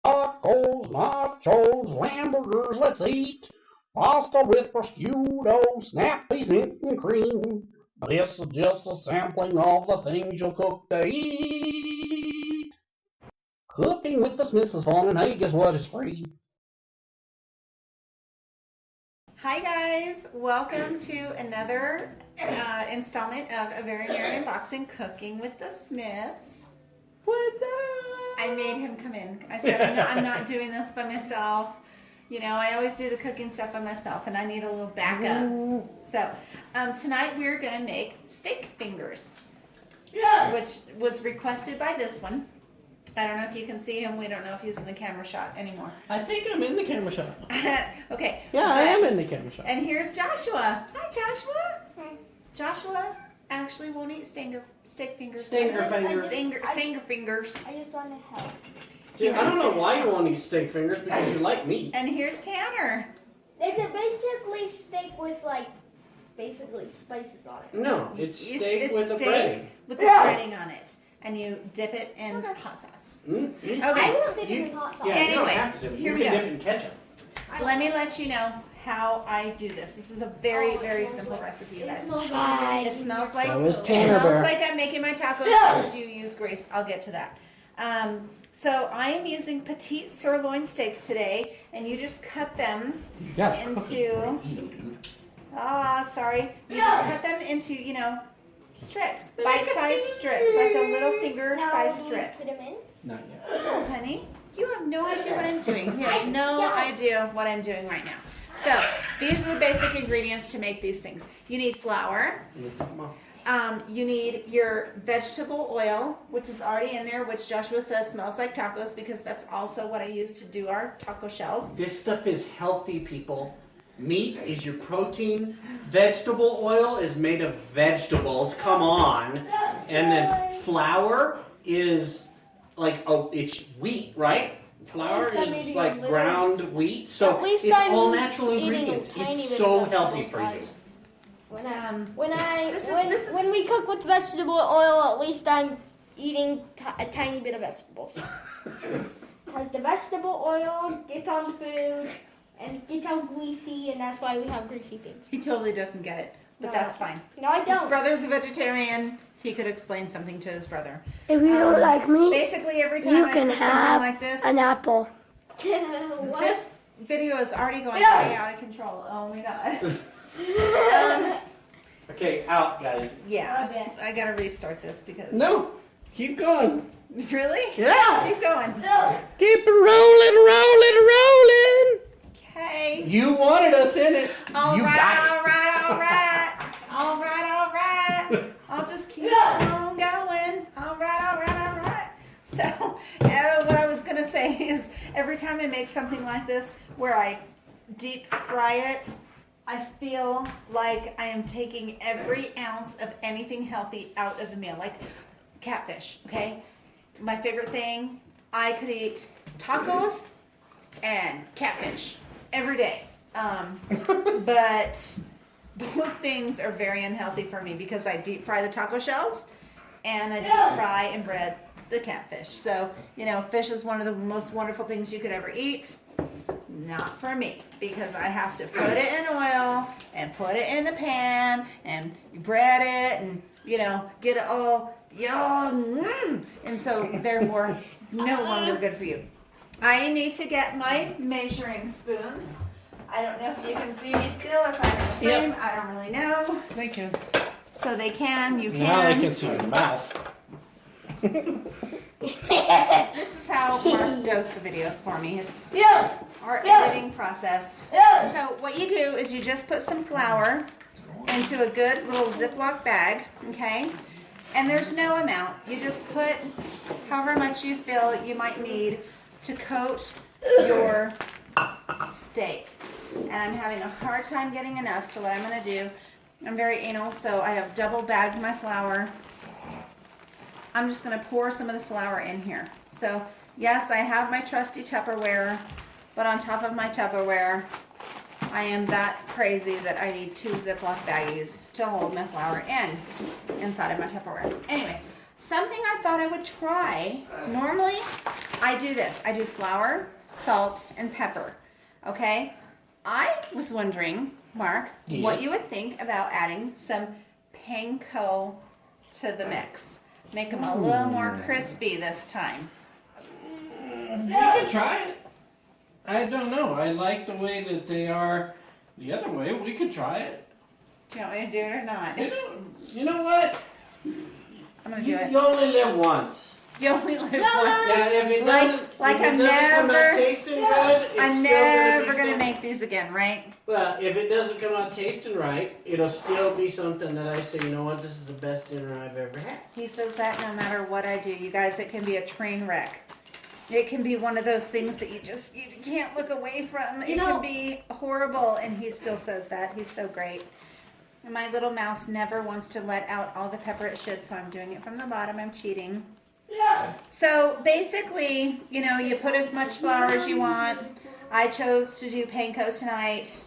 Tacos, nachos, hamburgers, let's eat. Pasta with prosciutto, snap peas and cream. This is just a sampling of the things you'll cook to eat. Cooking with the Smiths is fun, and hey, guess what? It's free. Hi guys, welcome to another installment of A Very Merry Unboxing Cooking with the Smiths. What's up? I made him come in. I said, no, I'm not doing this by myself. You know, I always do the cooking stuff by myself and I need a little backup. So, tonight we're going to make steak fingers, which was requested by this one. I don't know if you can see him. We don't know if he's in the camera shot anymore. I think I'm in the camera shot. Okay. Yeah, I am in the camera shot. And here's Joshua. Hi, Joshua. Hi. Joshua actually won't eat steak fingers. Stinger fingers. Stinger fingers. I just want to help. Dude, I don't know why you want to eat steak fingers, because you like meat. And here's Tanner. It's a basically steak with basically spices on it. No, it's steak with steak a breading. with the breading on it. And you dip it in hot sauce. Mm-hmm. I won't dip it in hot sauce. Yeah, you don't Anyway, have to dip it. here You we can go. dip it in ketchup. Let me let you know how I do this. This is a very, very simple recipe, you guys. It smells like That was Tanner Bear. I'm making my tacos because you use Grace. I'll get to that. So I am using petite sirloin steaks today, and you just cut them into. Eat them, dude. Sorry. You just cut them into, strips, bite-sized strips, like a little finger-sized strip. Put them in. Not yet. Oh, honey, you have no idea what I'm doing. He has no idea what I'm doing right now. So these are the basic ingredients to make these things. You need flour. You need your vegetable oil, which is already in there, which Joshua says smells like tacos because that's also what I use to do our taco shells. This stuff is healthy, people. Meat is your protein. Vegetable oil is made of vegetables. Come on. And then flour is it's wheat, right? Flour is like ground wheat. So it's all natural ingredients. It's so healthy for you. When we cook with vegetable oil, at least I'm eating a tiny bit of vegetables. Because the vegetable oil gets on the food and it gets all greasy, and that's why we have greasy things. He totally doesn't get it, but that's fine. No, I His don't. brother's a vegetarian. He could explain something to his brother. If you don't like meat, Basically, every time you I can cook something have like this, an apple. What? this video is already going way out of control. Oh my god. Okay, out, guys. Yeah, Okay. I gotta restart this because. No, keep going. Really? Yeah. Keep going. Keep it rolling, rolling, rolling. Okay. You wanted us in it. All You right, got it. all right. I'll just keep on going. All right. So, what I was gonna say is, every time I make something like this, where I deep fry it, I feel like I am taking every ounce of anything healthy out of the meal, like catfish. Okay, my favorite thing. I could eat tacos and catfish every day. But both things are very unhealthy for me because I deep fry the taco shells and I deep fry and bread the catfish. So, fish is one of the most wonderful things you could ever eat. Not for me, because I have to put it in oil and put it in the pan and bread it and, get it all yum. And so, therefore, no longer good for you. I need to get my measuring spoons. I don't know if you can see me still or if I'm in the frame. I don't really know. They can. So they can, you can. Now they can see your mouth. This is how Mark does the videos for me. It's our editing process. So what you do is you just put some flour into a good little Ziploc bag, okay? And there's no amount. You just put however much you feel you might need to coat your steak. And I'm having a hard time getting enough, so what I'm going to do, I'm very anal, so I have double bagged my flour. I'm just going to pour some of the flour in here. So, yes, I have my trusty Tupperware, but on top of my Tupperware, I am that crazy that I need 2 Ziploc baggies to hold my flour inside of my Tupperware. Anyway, something I thought I would try. Normally, I do this. I do flour, salt, and pepper. Okay? I was wondering, Mark, what you would think about adding some panko to the mix. Make them a little more crispy this time. You can try it. I don't know. I like the way that they are the other way. We could try it. Do you want me to do it or not? You know what? I'm going to do it. You only live once. You only live once. Yeah, if it doesn't, Like if it I'm doesn't come never- out tasting good, it's I'm still never gonna going to be make these again, right? Well, if it doesn't come out tasting right, it'll still be something that I say, you know what, this is the best dinner I've ever had. He says that no matter what I do. You guys, it can be a train wreck. It can be one of those things that you can't look away from. It can be horrible, and he still says that. He's so great. And my little mouse never wants to let out all the pepper it should, so I'm doing it from the bottom. I'm cheating. Yeah. So basically, you put as much flour as you want. I chose to do panko tonight.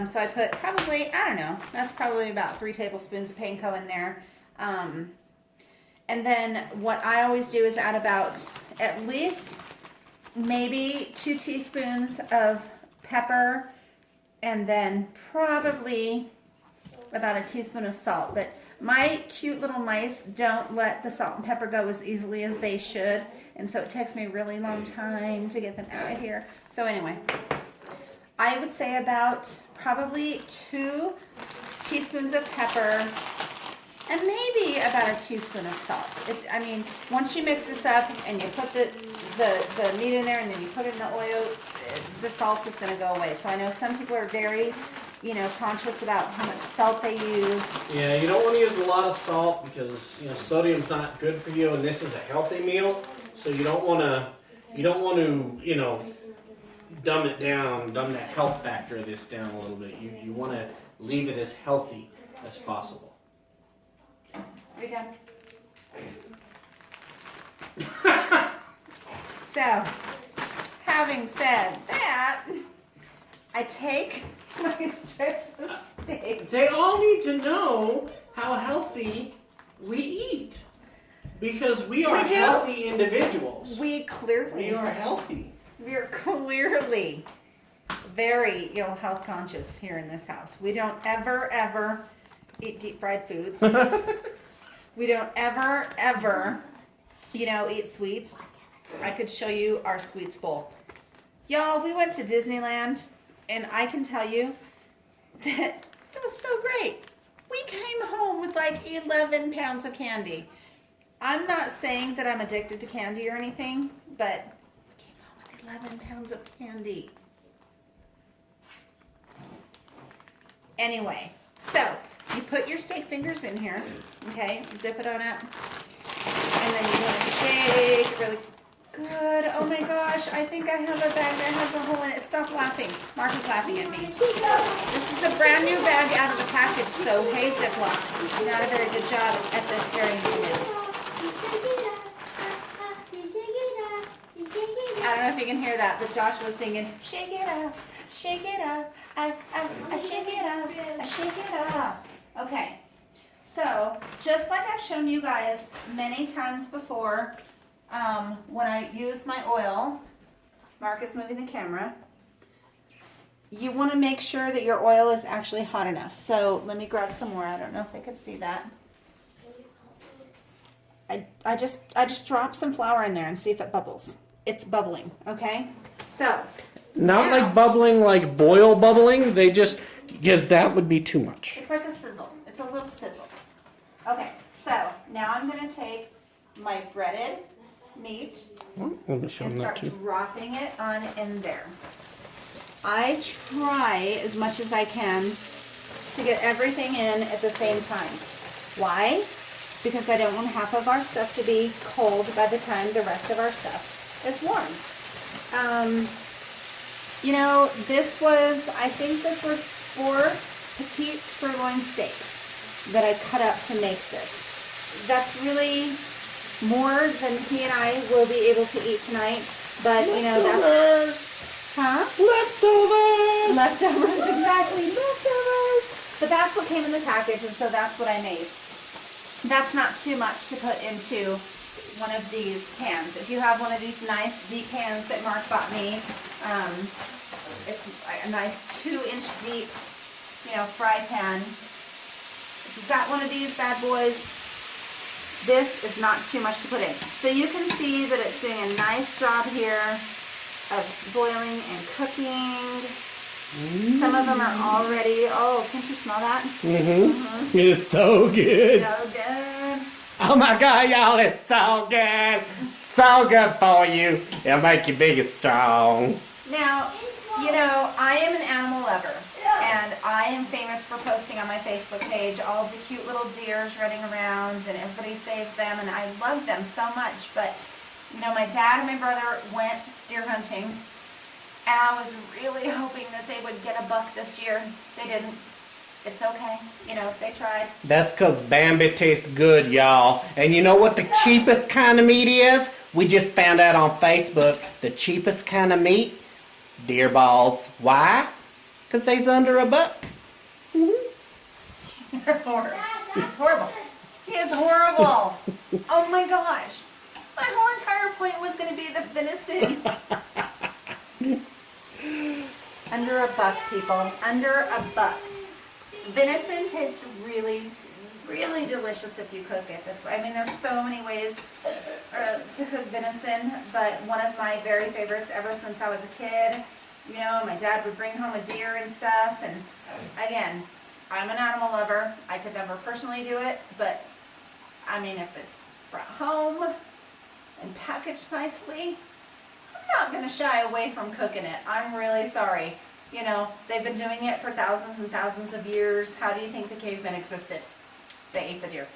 So I put probably, I don't know, that's probably about 3 tablespoons of panko in there. And then what I always do is add about at least maybe 2 teaspoons of pepper, and then probably about a teaspoon of salt. But my cute little mice don't let the salt and pepper go as easily as they should, and so it takes me a really long time to get them out of here. So anyway, I would say about probably 2 teaspoons of pepper, and maybe about a teaspoon of salt. Once you mix this up and you put the meat in there and then you put it in the oil, the salt is going to go away. So I know some people are very, conscious about how much salt they use. Yeah, you don't want to use a lot of salt because, sodium's not good for you, and this is a healthy meal. So you don't want to, dumb it down, dumb the health factor of this down a little bit. You want to leave it as healthy as possible. Are you done? So, having said that, I take my strips of steak. They all need to know how healthy we eat. Because we are healthy individuals. We are healthy. We are clearly very health conscious here in this house. We don't ever eat deep fried foods. We don't ever, eat sweets. I could show you our sweets bowl. Y'all, we went to Disneyland, and I can tell you that it was so great. We came home with like 11 pounds of candy. I'm not saying that I'm addicted to candy or anything, but we came home with 11 pounds of candy. Anyway, so you put your steak fingers in here, okay? Zip it on up. And then you want to shake really good. Oh my gosh, I think I have a bag that has a hole in it. Stop laughing. Mark is laughing at me. This is a brand new bag out of the package, so hey Ziploc, not a very good job at this area today. I don't know if you can hear that, but Josh was singing, shake it up, shake it up, I shake it up, I shake it up. Okay, so just like I've shown you guys many times before, when I use my oil, Mark is moving the camera, you want to make sure that your oil is actually hot enough. So let me grab some more. I don't know if they could see that. I just drop some flour in there and see if it bubbles. It's bubbling, okay? So Not now, like bubbling, like boil bubbling. They just, because that would be too much. it's like a sizzle. It's a little sizzle. Okay, so now I'm going to take my breaded meat Let me show and them that start too. dropping it on in there. I try as much as I can to get everything in at the same time. Why? Because I don't want half of our stuff to be cold by the time the rest of our stuff is warm. I think this was 4 petite sirloin steaks that I cut up to make this. That's really more than he and I will be able to eat tonight, but that's... Huh? Leftovers! Leftovers, exactly, leftovers! But that's what came in the package, and so that's what I made. That's not too much to put into one of these pans. If you have one of these nice deep pans that Mark bought me, it's a nice 2-inch deep, fry pan. If you've got one of these bad boys, this is not too much to put in. So you can see that it's doing a nice job here of boiling and cooking. Some of them are already, can't you smell that? Mm-hmm. It's so good. So good. Oh my God, y'all, it's so good. So good for you. It'll make you big and strong. Now, I am an animal lover, and I am famous for posting on my Facebook page all the cute little deers running around, and everybody saves them, and I love them so much. But, my dad and my brother went deer hunting, and I was really hoping that they would get a buck this year. They didn't. It's okay. They tried. That's because Bambi tastes good, y'all. And you know what the cheapest kind of meat is? We just found out on Facebook. The cheapest kind of meat? Deer balls. Why? Because they's under $1. You're horrible. He's horrible. He is horrible. Oh my gosh. My whole entire point was going to be the venison. Under $1, people. Under $1. Venison tastes really, really delicious if you cook it this way. I mean, there's so many ways to cook venison, but one of my very favorites ever since I was a kid, my dad would bring home a deer and stuff, and again, I'm an animal lover. I could never personally do it, but I mean, if it's brought home and packaged nicely, I'm not going to shy away from cooking it. I'm really sorry. They've been doing it for thousands and thousands of years. How do you think the cavemen existed? They ate the deer.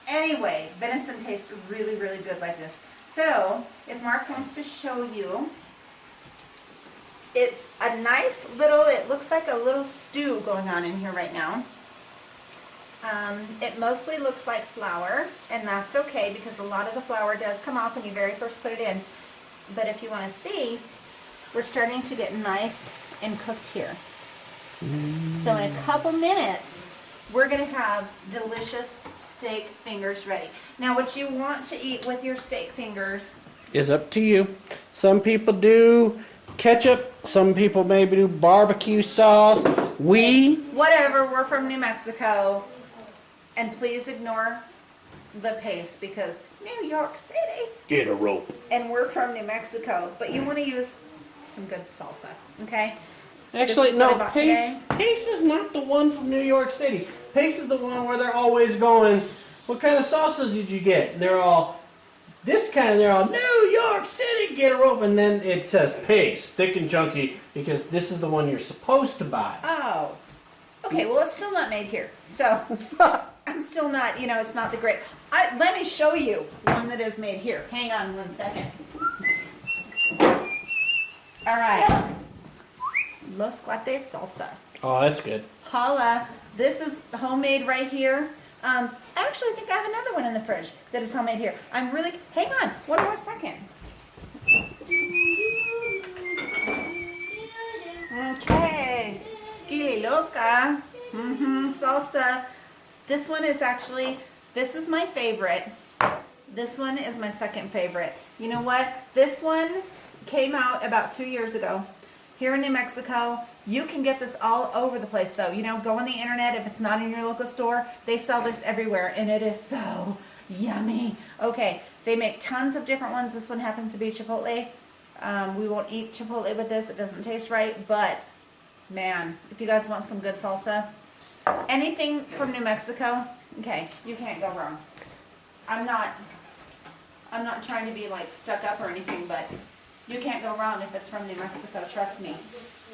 Anyway, venison tastes really, really good like this. So, if Mark wants to show you, it's a nice little, it looks like a little stew going on in here right now. It mostly looks like flour, and that's okay because a lot of the flour does come off when you very first put it in. But if you want to see, we're starting to get nice and cooked here. So in a couple minutes, we're going to have delicious steak fingers ready. Now what you want to eat with your steak fingers is up to you. Some people do ketchup. Some people maybe do barbecue sauce. Whatever, we're from New Mexico. And please ignore the paste because New York City. Get a rope. And we're from New Mexico. But you want to use some good salsa, okay? Actually, no, Pace is not the one from New York City. Pace is the one where they're always going, what kind of salsa did you get? And they're all, this kind, and they're all, New York City, get a rope. And then it says Pace, thick and chunky, because this is the one you're supposed to buy. Oh. Okay, well, it's still not made here. So, I'm still not, it's not the great. Let me show you one that is made here. Hang on 1 second. All right. Los Cuates salsa. Oh, that's good. Holla. This is homemade right here. I actually think I have another one in the fridge that is homemade here. Hang on, 1 more second. Okay. Kili loca. Salsa. This one is this is my favorite. This one is my second favorite. You know what? This one came out about 2 years ago. Here in New Mexico, you can get this all over the place though. Go on the internet, if it's not in your local store, they sell this everywhere and it is so yummy. Okay, they make tons of different ones. This one happens to be Chipotle. We won't eat Chipotle with this, it doesn't taste right, but man, if you guys want some good salsa, anything from New Mexico, okay, you can't go wrong. I'm not trying to be like stuck up or anything, but you can't go wrong if it's from New Mexico, trust me.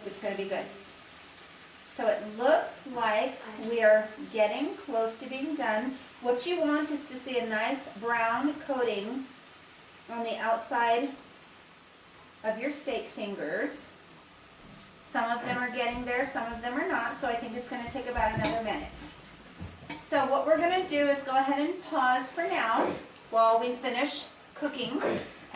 It's going to be good. So it looks like we are getting close to being done. What you want is to see a nice brown coating on the outside of your steak fingers. Some of them are getting there, some of them are not, so I think it's going to take about another minute. So what we're going to do is go ahead and pause for now while we finish cooking.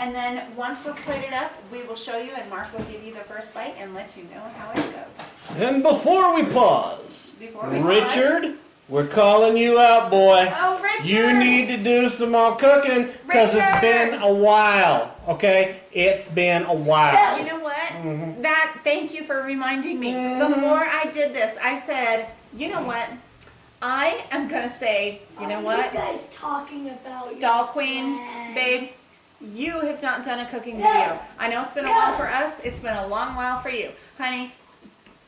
And then once we're plated up, we will show you and Mark will give you the first bite and let you know how it goes. And before we pause, Richard, We're calling you out, boy. Oh, Richard. You need to do some more cooking because it's Richard. been a while. Okay, it's been a while. You know what? Thank you for reminding me. Before I did this, I said, you know what? I am gonna say, you know what? What are you guys talking about? Doll Queen, babe, you have not done a cooking video. I know it's been a while for us. It's been a long while for you. Honey,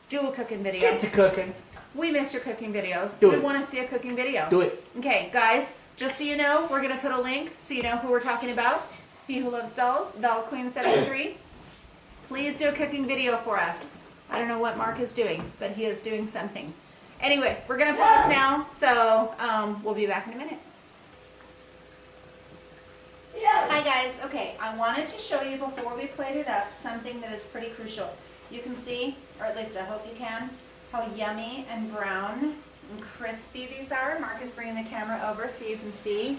do a cooking video. Get to cooking. We miss your cooking videos. Do we it. want to see a cooking video. Do it. Okay, guys, just so you know, we're going to put a link so you know who we're talking about. He Who Loves Dolls, Doll Queen 73. Please do a cooking video for us. I don't know what Mark is doing, but he is doing something. Anyway, we're going to pause now, so we'll be back in a minute. Hi guys, okay, I wanted to show you before we played it up something that is pretty crucial. You can see, or at least I hope you can, how yummy and brown and crispy these are. Mark is bringing the camera over so you can see.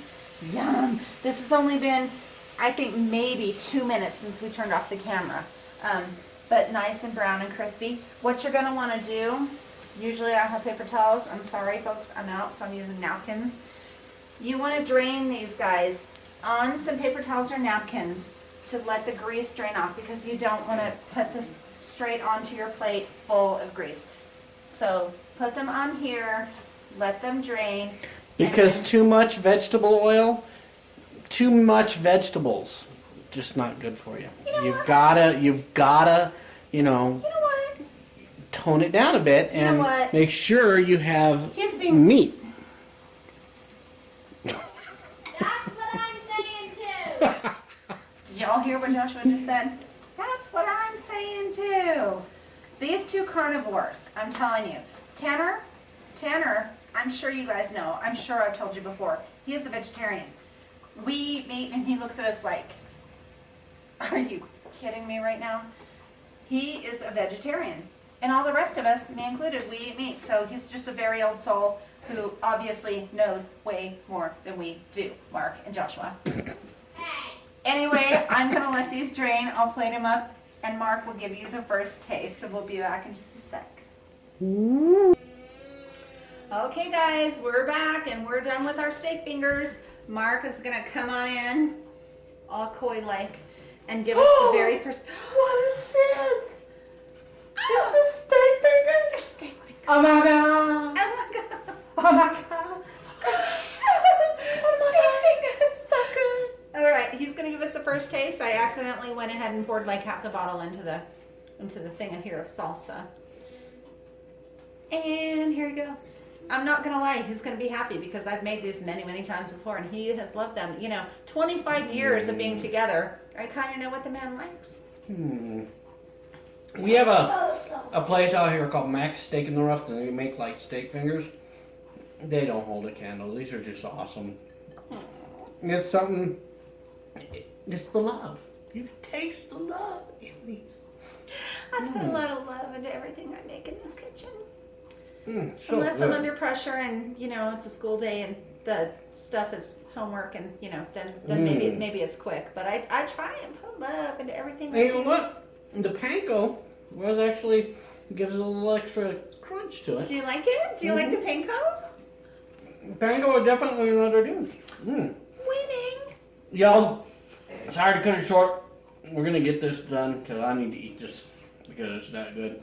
Yum! This has only been, I think, maybe 2 minutes since we turned off the camera. But nice and brown and crispy. What you're going to want to do, usually I have paper towels. I'm sorry folks, I'm out, so I'm using napkins. You want to drain these guys on some paper towels or napkins to let the grease drain off because you don't want to put this straight onto your plate full of grease. So put them on here, let them drain. Because too much vegetable oil, too much vegetables, just not good for you. You've gotta, you know, what? tone it down a bit You know and what? make sure you have He's being meat. That's what I'm saying too. Did y'all hear what Joshua just said? That's what I'm saying too. These two carnivores, I'm telling you. Tanner, I'm sure you guys know. I'm sure I've told you before. He is a vegetarian. We eat meat and he looks at us like, are you kidding me right now? He is a vegetarian. And all the rest of us, me included, we eat meat. So he's just a very old soul who obviously knows way more than we do, Mark and Joshua. Anyway, I'm going to let these drain. I'll plate them up, and Mark will give you the first taste. So we'll be back in just a sec. Okay, guys, we're back, and we're done with our steak fingers. Mark is going to come on in, all coy-like, and give us the very first... What is this? Is this steak finger? A steak finger. Oh my god! Oh, my God. Oh my god! All right, he's gonna give us the first taste. I accidentally went ahead and poured like half the bottle into the thing here of salsa. And here he goes. I'm not gonna lie, he's gonna be happy because I've made these many, many times before, and he has loved them. You know, 25 years of being together, I kind of know what the man likes. We have a place out here called Mac's Steak in the Rough, and they make like steak fingers. They don't hold a candle. These are just awesome. It's something. It's the love. You can taste the love in these. I put a lot of love into everything I make in this kitchen. So Unless good. I'm under pressure and, you know, it's a school day and the stuff is homework and, you know, then maybe it's quick. But I try and put love into everything I And do. you know what? The panko was actually gives it a little extra crunch to it. Do you like it? Do you like the panko? Panko is definitely what they're doing. Winning. Y'all, sorry to cut it short. We're gonna get this done because I need to eat this because it's that good.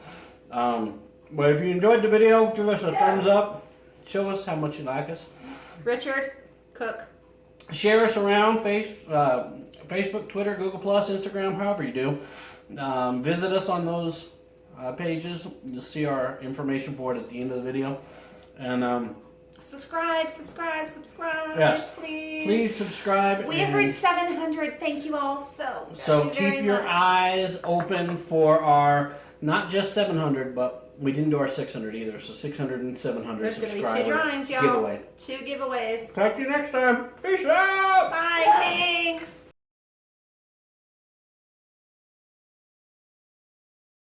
But if you enjoyed the video, give us a thumbs up. Show us how much you like us. Richard, cook. Share us around Facebook, Twitter, Google+, Instagram, however you do. Visit us on those pages. You'll see our information board at the end of the video. And Subscribe, Yes. please. please subscribe. We have and reached 700. Thank you all so very keep your much. eyes open for our, not just 700, but we didn't do our 600 either. So 600 and 700 There's going to be subscriber 2 drawings, y'all. giveaway. 2 giveaways. Talk to you next time. Peace out. Bye. Thanks.